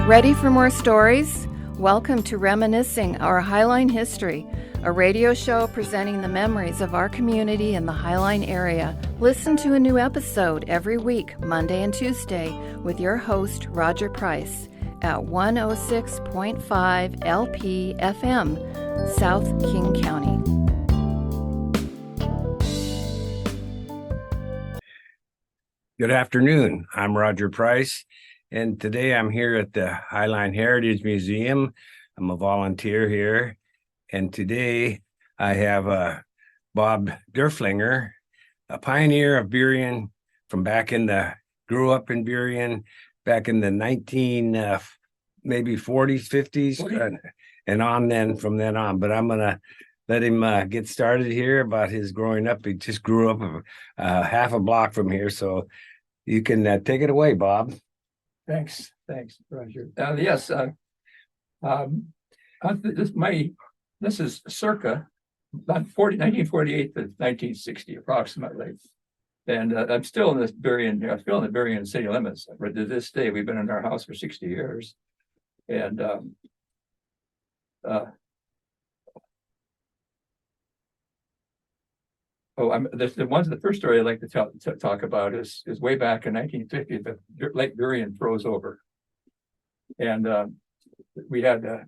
Ready for more stories? Welcome to Reminiscing Our Highline History, a radio show presenting the memories of our community in the Highline area. Listen to a new episode every week, Monday and Tuesday, with your host, Roger Price, at 106.5 LP FM, South King County. Good afternoon. I'm Roger Price, and today I'm here at the Highline Heritage Museum. I'm a volunteer here, and today I have Bob Doerflinger, a pioneer of Burien from grew up in Burien back in the 40s, 50s, and from then on. But I'm gonna let him get started here about his growing up. He just grew up half a block from here, so you can take it away, Bob. Thanks, Roger. Yes, this is circa 1948 to 1960, approximately, and I'm still in the Burien city limits. But to this day, we've been in our house for 60 years, and the first story I'd like to talk about is way back in 1950. The Lake Burien froze over, and we had it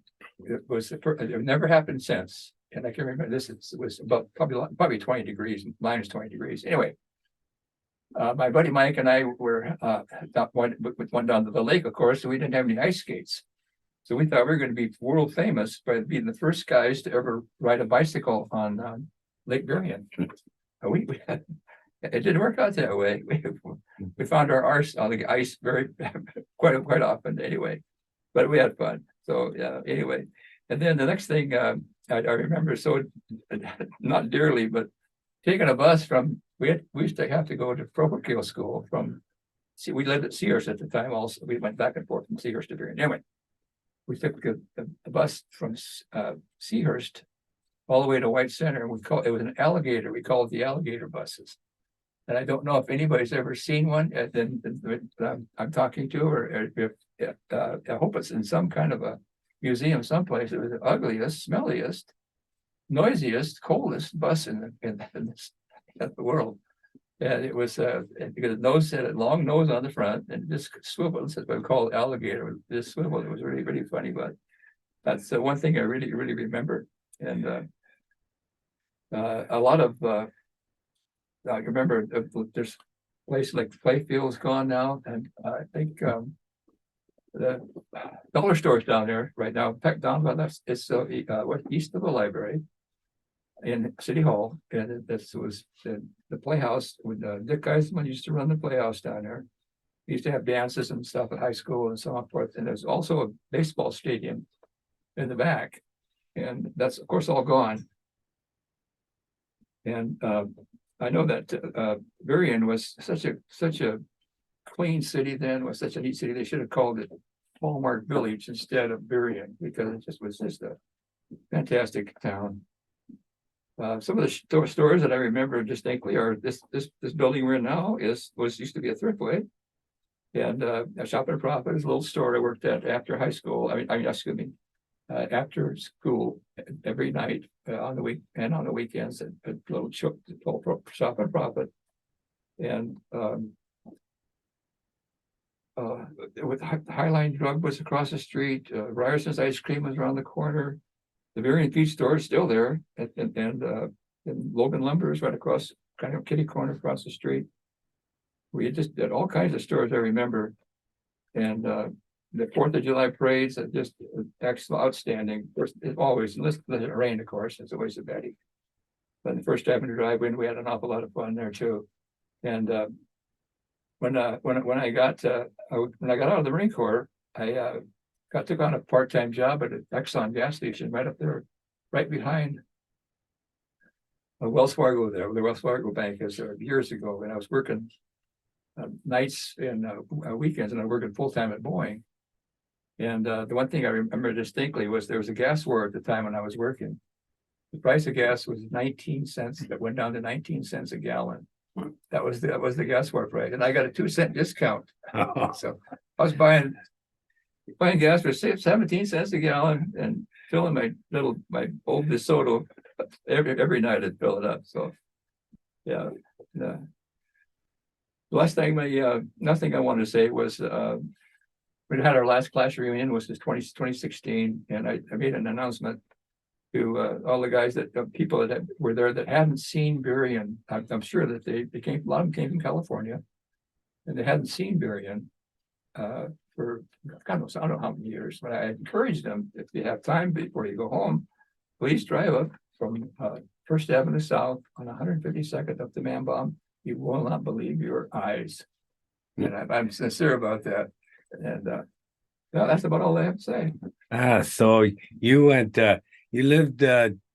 never happened since. And I can remember it was about probably 20 degrees, minus 20 degrees. Anyway, my buddy Mike and I went down to the lake, of course, so we didn't have any ice skates. So we thought we were going to be world famous by being the first guys to ever ride a bicycle on Lake Burien. It didn't work out that way. We found our arse on the ice quite often anyway, but we had fun. So yeah, anyway, and then the next thing I remember, so not dearly, but taking a bus from we used to have to go to parochial school we lived at Seahurst at the time. Also, we went back and forth from Seahurst to Burien. Anyway, we took a bus from Seahurst all the way to White Center, and it was an alligator. We called it the alligator buses. And I don't know if anybody's ever seen one that I'm talking to, or if I hope it's in some kind of a museum someplace. It was the ugliest, smelliest, noisiest, coldest bus in the world. And it was because the nose had a long nose on the front and just swiveled. That's what we call it, alligator. This swivel. It was really, really funny, but that's the one thing I really, really remember. And a lot of I remember there's a place like Playfield's gone now, and I think the dollar store's down there right now. In fact, down by that, it's east of the library in City Hall, and this was the Playhouse when Dick Eisman used to run the Playhouse down there. He used to have dances and stuff at high school and so forth, and there's also a baseball stadium in the back, and that's of course all gone. And I know that Burien was such a clean city then, was such a neat city. They should have called it Hallmark Village instead of Burien, because it was just a fantastic town. Some of the stores that I remember distinctly are this building we're in now used to be a Thriftway, and a Shop and Profit is a little store I worked at after high school. After school every night on the week and on the weekends at little Shop and Profit, and with Highline Drug was across the street. Ryerson's Ice Cream was around the corner. The Burien Feed store is still there, and Logan Lumber is right across, kind of kitty corner across the street. We just had all kinds of stores I remember, and the 4th of July parades are just excellent, outstanding. Of course, it always, unless it rained, of course, it's always a betty. But the First Avenue Drive-In, we had an awful lot of fun there too. And when I got out of the Marine Corps, I took on a part-time job at an Exxon gas station right up there, right behind Wells Fargo there, where the Wells Fargo Bank is there years ago. And I was working nights and weekends, and I was working full-time at Boeing. And the one thing I remember distinctly was there was a gas war at the time when I was working. The price of gas was 19 cents. That went down to 19 cents a gallon. That was the gas war price, and I got a 2-cent discount. So I was buying buying gas for 17 cents a gallon and filling my old DeSoto every night. I'd fill it up. So yeah. The last thing nothing I wanted to say was we had our last class reunion was 2016, and I made an announcement to all the guys people that were there that hadn't seen Berrien. I'm sure that a lot of them came from California, and they hadn't seen Berrien for God knows I don't know how many years. But I encouraged them, if you have time before you go home, please drive up from First Avenue South on 152nd up to Man Bomb. You will not believe your eyes, and I'm sincere about that. And that's about all I have to say. So you went. You lived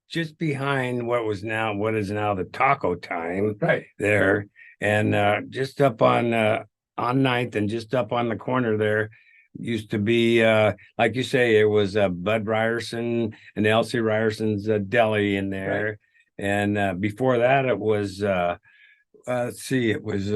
just behind what is now the Taco Time, Right there, and just up on 9th and just up on the corner there used to be like you say, it was Bud Ryerson and Elsie Ryerson's deli in there, right. And before that it was let's see, it was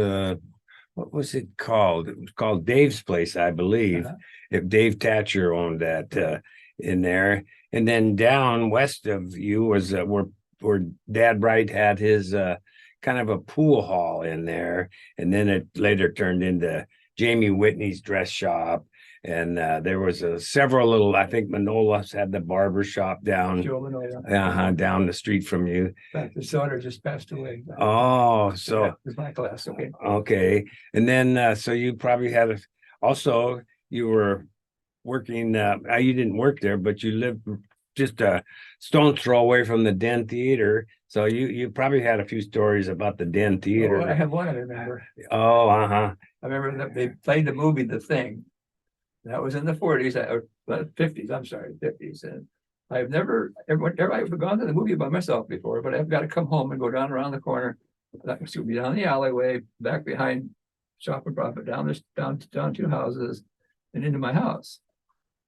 what was it called? It was called Dave's Place, I believe. If Dave Thatcher owned that in there. And then down west of you was where Dad Wright had his kind of a pool hall in there. And then it later turned into Jamie Whitney's dress shop. And there was several little, I think Manola's had the barber shop down. Joe Manola. Down the street from you. In fact, his daughter just passed away. Oh, so. Yeah, it was my class, okay. Okay. And then, so you probably had also, you were working, you didn't work there, but you lived just a stone's throw away from the Den Theater. So you probably had a few stories about the Den Theater. Oh, I have one I remember. Oh, I remember that they played the movie The Thing. That was in the 40s or 50s. I'm sorry, 50s. And I've never gone to the movie by myself before, but I've got to come home and go down around the corner. Excuse me, down the alleyway, back behind Shop and Profit, down 2 houses, and into my house.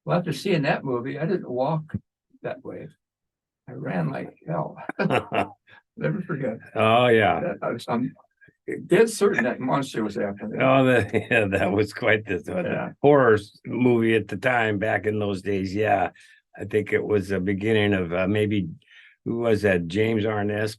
Well, after seeing that movie, I didn't walk that way. I ran like hell. Never forget. Oh yeah. I'm dead certain that monster was after me. Oh, that was quite the horror movie at the time back in those days. Yeah, I think it was the beginning of maybe who was that? James Arness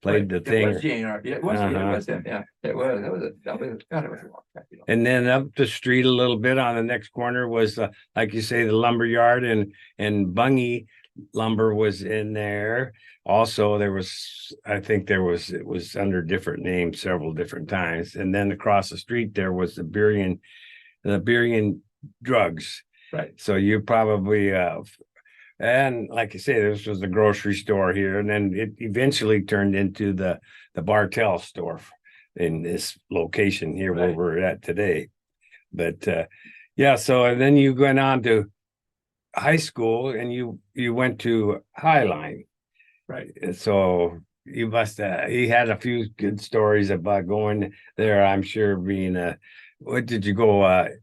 played the Thing. It was it was him. Yeah, it was. That was God. It was a long time. And then up the street a little bit on the next corner was, like you say, the lumber yard, and Bungie Lumber was in there. Also, there was, I think it was under different names several different times. And then across the street there was the Berrien Drugs. Right. So you probably and like you say, this was the grocery store here, and then it eventually turned into the Bartell store in this location here, right, where we're at today. But yeah, so and then you went on to high school and you went to Highline. Right. So you must he had a few good stories about going there, I'm sure. Being what did you go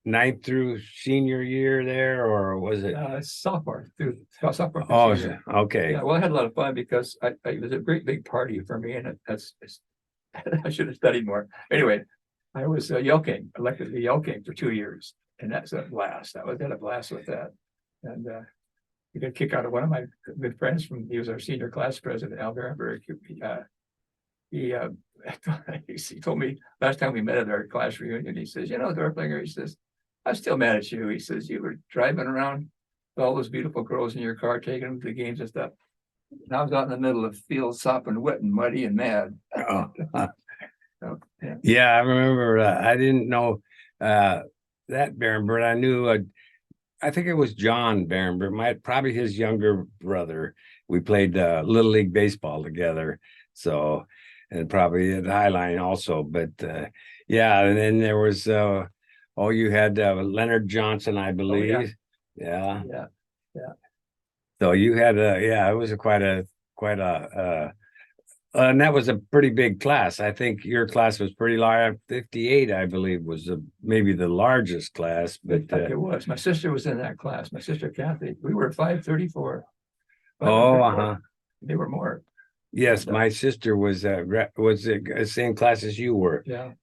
9th through senior year there, or was it sophomore through sophomore? Oh, okay. Yeah, well, I had a lot of fun because it was a great big party for me, and that's I should have studied more. Anyway, I was elected to Yale King for 2 years, and that's a blast. I had a blast with that, and we got a kick out of one of my good friends he was our senior class president, Al Berenberg. He told me last time we met at our class reunion, he says, Doerflinger, he says, I'm still mad at you. He says, you were driving around with all those beautiful girls in your car, taking them to the games and stuff. And I was out in the middle of field, sopping wet and muddy and mad. So, yeah. Yeah, I remember. I didn't know that Berenberg. I knew, I think it was John Berenberg, probably his younger brother. We played Little League baseball together. So, and probably at Highline also. But yeah, and then there was, you had Leonard Johnson, I believe. Oh, yeah. Yeah. So you had it was quite a and that was a pretty big class. I think your class was pretty large. 58, I believe, was maybe the largest class. But it was. My sister was in that class. My sister Kathy. We were 534. They were more. Yes, my sister was the same class as you were. Yeah.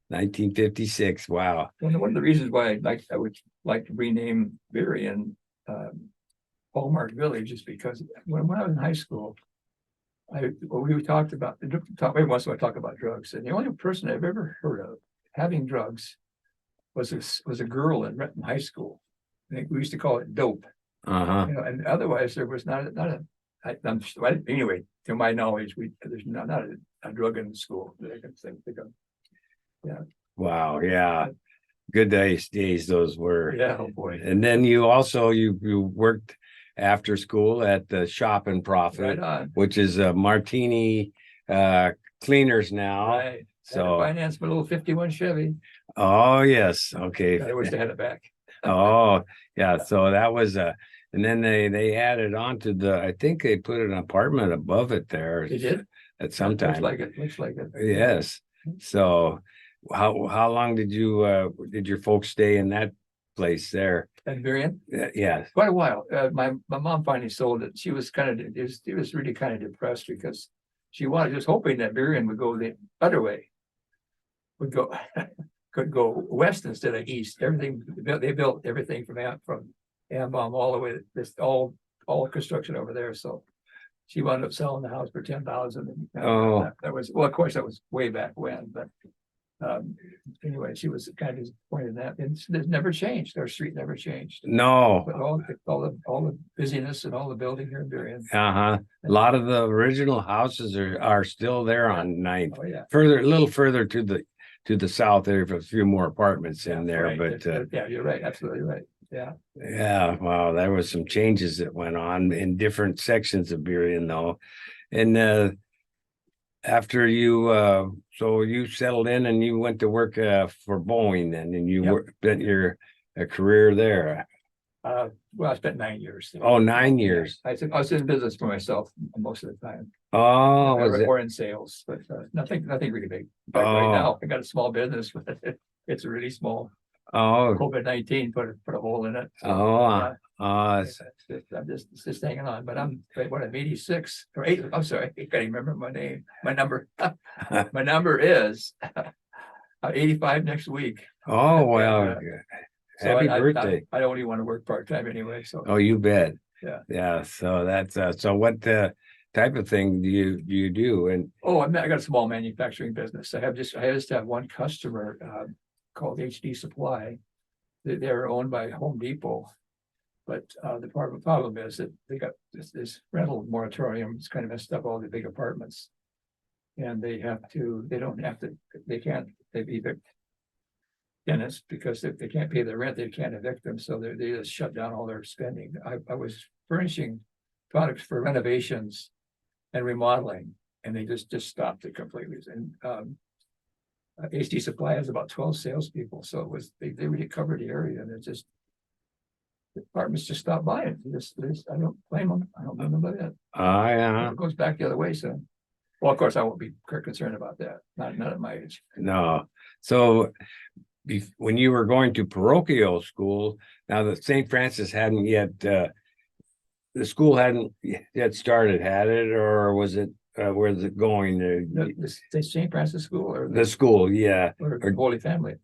1956. Wow. One of the reasons why I would like to rename Berrien Hallmark Village is because when I was in high school, we talked about every once in a while talk about drugs, and the only person I've ever heard of having drugs was a girl in Renton High School. I think we used to call it dope. Uh-huh. And otherwise there was anyway, to my knowledge, there's not a drug in the school that I can think of. Yeah. Wow. Yeah. Good days those were. Yeah. Oh boy. And then you also you worked after school at the Shop and Profit, Right on. which is a martini cleaners now. Right. So finance my little 51 Chevy. Oh yes. Okay. I wish they had it back. Oh yeah. So that was and then they added on to I think they put an apartment above it there. They did? At some time. Looks like it. Yes. So how long did your folks stay in that place there? At Berrien? Yeah. Quite a while. My mom finally sold it. She was really kind of depressed because she was hoping that Berrien would go the other way. Could go west instead of east. Everything they built everything from Ambom all the way all construction over there. So she wound up selling the house for $10,000. Oh, that was of course that was way back when. But anyway, she was kind of disappointed in that. And it's never changed. Our street never changed. no. But all the busyness and all the building here in Berrien. Uh-huh. A lot of the original houses are still there on 9th. Oh yeah. A little further to the south, there's a few more apartments in there, Right. but yeah, you're right. Absolutely right. Yeah. yeah, wow, there was some changes that went on in different sections of Berrien though. And after you so you settled in and you went to work for Boeing then, and you spent your career there. Well, I spent 9 years. Oh, 9 years. I was in business for myself most of the time. Oh, or in sales, but nothing really big. But right now, I got a small business, but it's really small. Oh, COVID-19 put a hole in it. So, I'm just hanging on. But I'm 86 or 8. I'm sorry, I can't even remember my number. My number is 85 next week. Oh, well, happy birthday. I don't even want to work part-time anyway. So Oh, you bet. Yeah. So that's so what type of thing do you do? And I got a small manufacturing business. I just have one customer called HD Supply. They're owned by Home Depot, but the problem is that they got this rental moratorium. It's kind of messed up all the big apartments, and they can't evict tenants because if they can't pay their rent, they can't evict them. So they just shut down all their spending. I was furnishing products for renovations and remodeling, and they just stopped it completely. And HD Supply has about 12 salespeople, so they really covered the area, and the apartments just stopped buying. I don't blame them. I don't blame them about that. yeah. It goes back the other way, so. Well, of course, I won't be concerned about that. Not at my age. No. So when you were going to parochial school, now the St. Francis hadn't yet, the school hadn't yet started, had it, or was it? Where's it going? The St. Francis School or The school, yeah. Or Holy Family.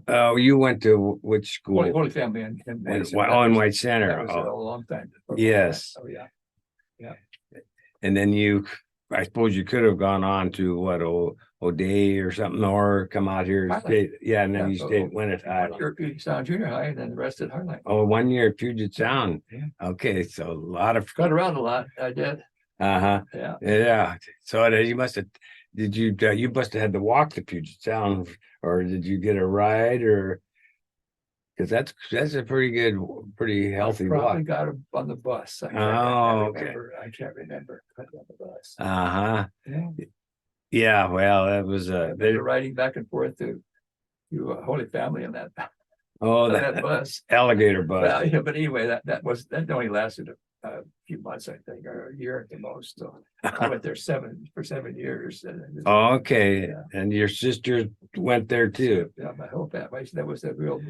Oh, you went to which school? Holy Family in White Center. That was a long time. Yes. Oh yeah. And then I suppose you could have gone on to what, O'Day or something, or come out here. And then you went at Highline. Puget Sound Junior High, and then the rest at Highline. Oh, 1 year at Puget Sound. Yeah. Okay, so a lot of got around a lot. I did. Yeah. Yeah. So you must have. You must have had to walk to Puget Sound, or did you get a ride, or? Because that's a pretty healthy walk. Probably got on the bus. I can't remember. On the bus. Yeah. Well, that was they were riding back and forth to Holy Family in that. That bus, alligator bus. Well, yeah, but anyway, that only lasted a few months, I think, or a year at the most. So I went there for 7 years. Okay, yeah. And your sister went there too. Yeah, my whole family. That was a real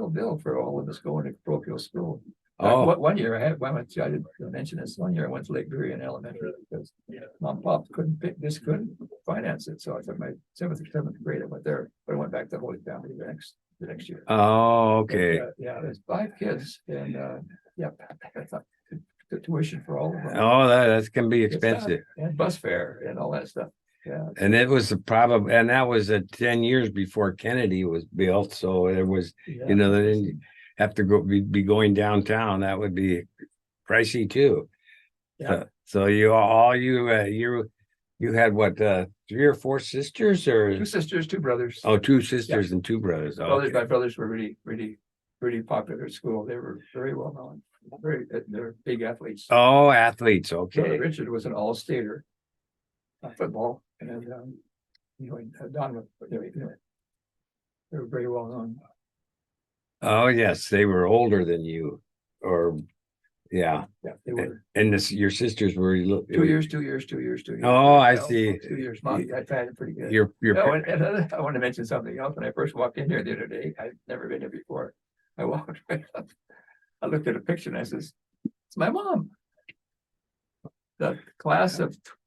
deal for all of us going to parochial school. One year I didn't mention this. One year I went to Lake Berrien Elementary because Mom and Pop couldn't. finance it. So I took my seventh grade. I went there, but I went back to Holy Family the next year. Oh, okay. But, yeah, there's 5 kids, and I thought the tuition for all of them. Oh, that can be It's tough, expensive. and bus fare and all that stuff. Yeah, And it was and that was 10 years before Kennedy was built. So it was, yeah, they didn't have to be going downtown. That would be pricey too. Yeah. So you had what, 3 or 4 sisters or 2 sisters, 2 brothers. oh, 2 sisters and 2 brothers. Brothers, Okay. my brothers were really popular at school. They were very well known. They're big athletes. Oh, athletes. Okay. Richard was an all-stater football, and Don was, they were very well known. Oh, yes, they were older than you, or yeah. Yeah, they were. And your sisters were 2 years. Oh, I see. 2 years. Mom, I tried it pretty good. I want to mention something else. When I first walked in here the other day, I'd never been here before. I walked right up. I looked at a picture and I says, "It's my mom." The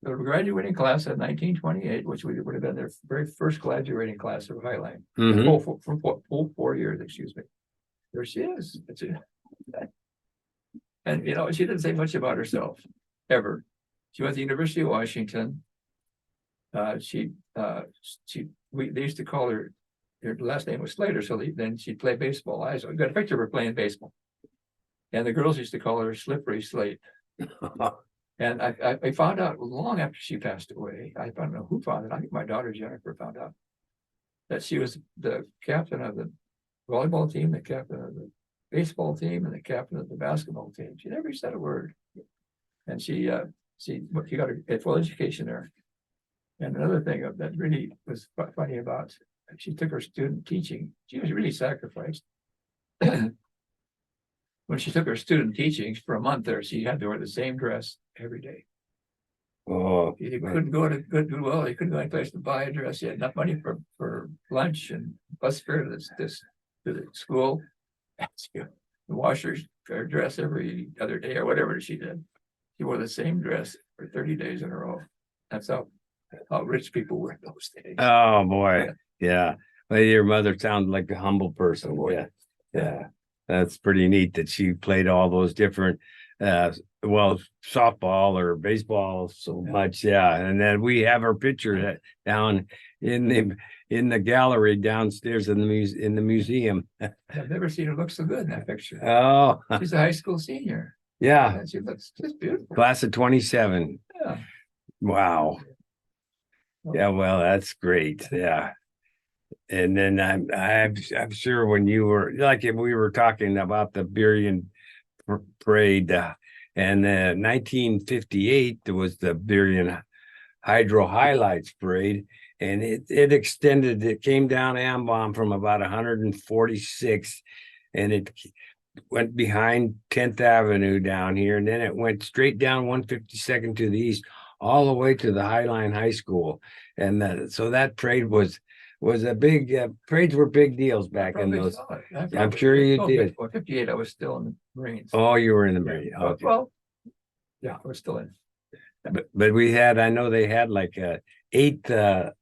graduating class of 1928, which would have been their very first graduating class of Highline. Full 4 years, excuse me. There she is. And she didn't say much about herself ever. She went to the University of Washington. They used to call her last name was Slater, so then she'd play baseball. I got a picture of her playing baseball. And the girls used to call her Slippery Slate. And I found out long after she passed away, I don't know who found it. I think my daughter Jennifer found out that she was the captain of the volleyball team, the captain of the baseball team, and the captain of the basketball team. She never said a word. And she got a full education there. And another thing that really was funny about, she took her student teaching. She was really sacrificed. When she took her student teaching for a month there, she had to wear the same dress every day. Oh, You couldn't go to Goodwill. You couldn't go any place to buy a dress. You had enough money for lunch and bus fare to the school. She washed her dress every other day or whatever she did. She wore the same dress for 30 days in a row. That's how rich people were in those days. Oh boy, yeah. Well, your mother sounded like a humble person. Oh, yeah. That's pretty neat that she played all those different, softball or baseball so much. Yeah. And then we have her picture down in the gallery downstairs in the museum. I've never seen her look so good in that picture. Oh, she's a high school senior. Yeah. And she looks just beautiful. Class of 27. Yeah. Wow. Yeah, well, that's great. Yeah. And then I'm sure when you were we were talking about the Burien Parade, and 1958 there was the Burien Hydro Highlights Parade, and it extended. It came down Ambom from about 146, and it went behind 10th Avenue down here, and then it went straight down 152nd to the east, all the way to the Highline High School, and so that parade was a big parades were big deals back in those. I'm sure you did. 58, I was still in the Marines. Oh, you were in the Marines. Okay. Well, yeah, I was still in. But we had, I know they had like 8 of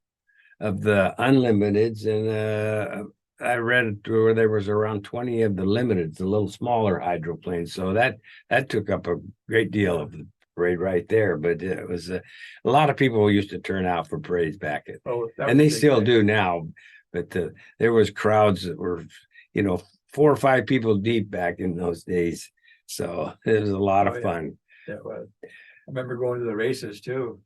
the unlimiteds, and I read where there was around 20 of the limiteds, the little smaller hydroplanes. So that took up a great deal of the parade right there. But it was a lot of people used to turn out for parades back at, and they still do now. But there was crowds that were 4 or 5 people deep back in those days. So it was a lot of fun. Yeah, well, I remember going to the races too.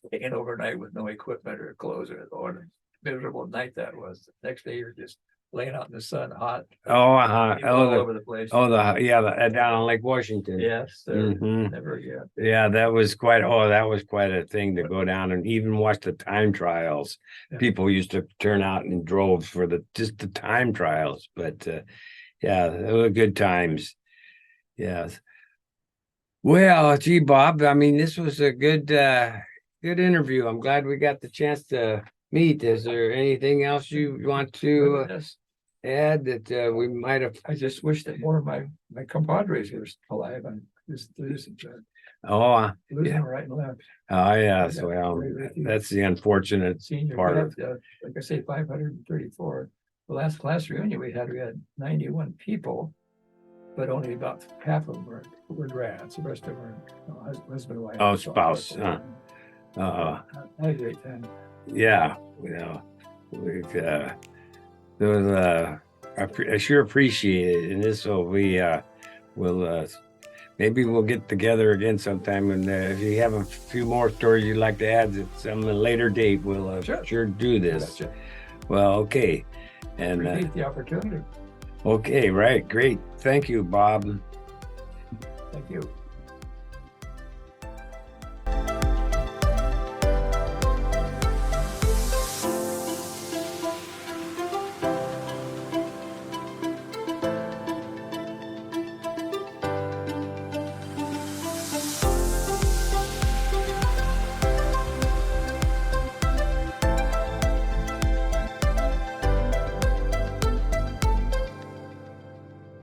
Staying overnight with no equipment or clothes, or what a miserable night that was. The next day you're just laying out in the sun, hot. All over the place. Down on Lake Washington. Yes, never again. Yeah, that was quite a thing to go down and even watch the time trials. Yeah. People used to turn out in droves for just the time trials. But yeah, they were good times. Yes. Well, gee, Bob, I mean, this was a good interview. I'm glad we got the chance to meet. Is there anything else you want to add that we might have? I just wish that more of my compadres were alive. Oh, Losing yeah. them right and left. Oh, yes. Yeah, Well, very few. that's the unfortunate Senior, part we of had, like I say, 534. The last class reunion we had 91 people, but only about half of them were grads. The rest of them were husband and wife. Oh, spouse, huh. I had a great time. Yeah, we've there was I sure appreciate it, and this will will maybe we'll get together again sometime, and if you have a few more stories you'd like to add at some later date, we'll sure do this. Gotcha. Well, okay, and Appreciate the opportunity. okay, right, great, thank you, Bob. Thank you.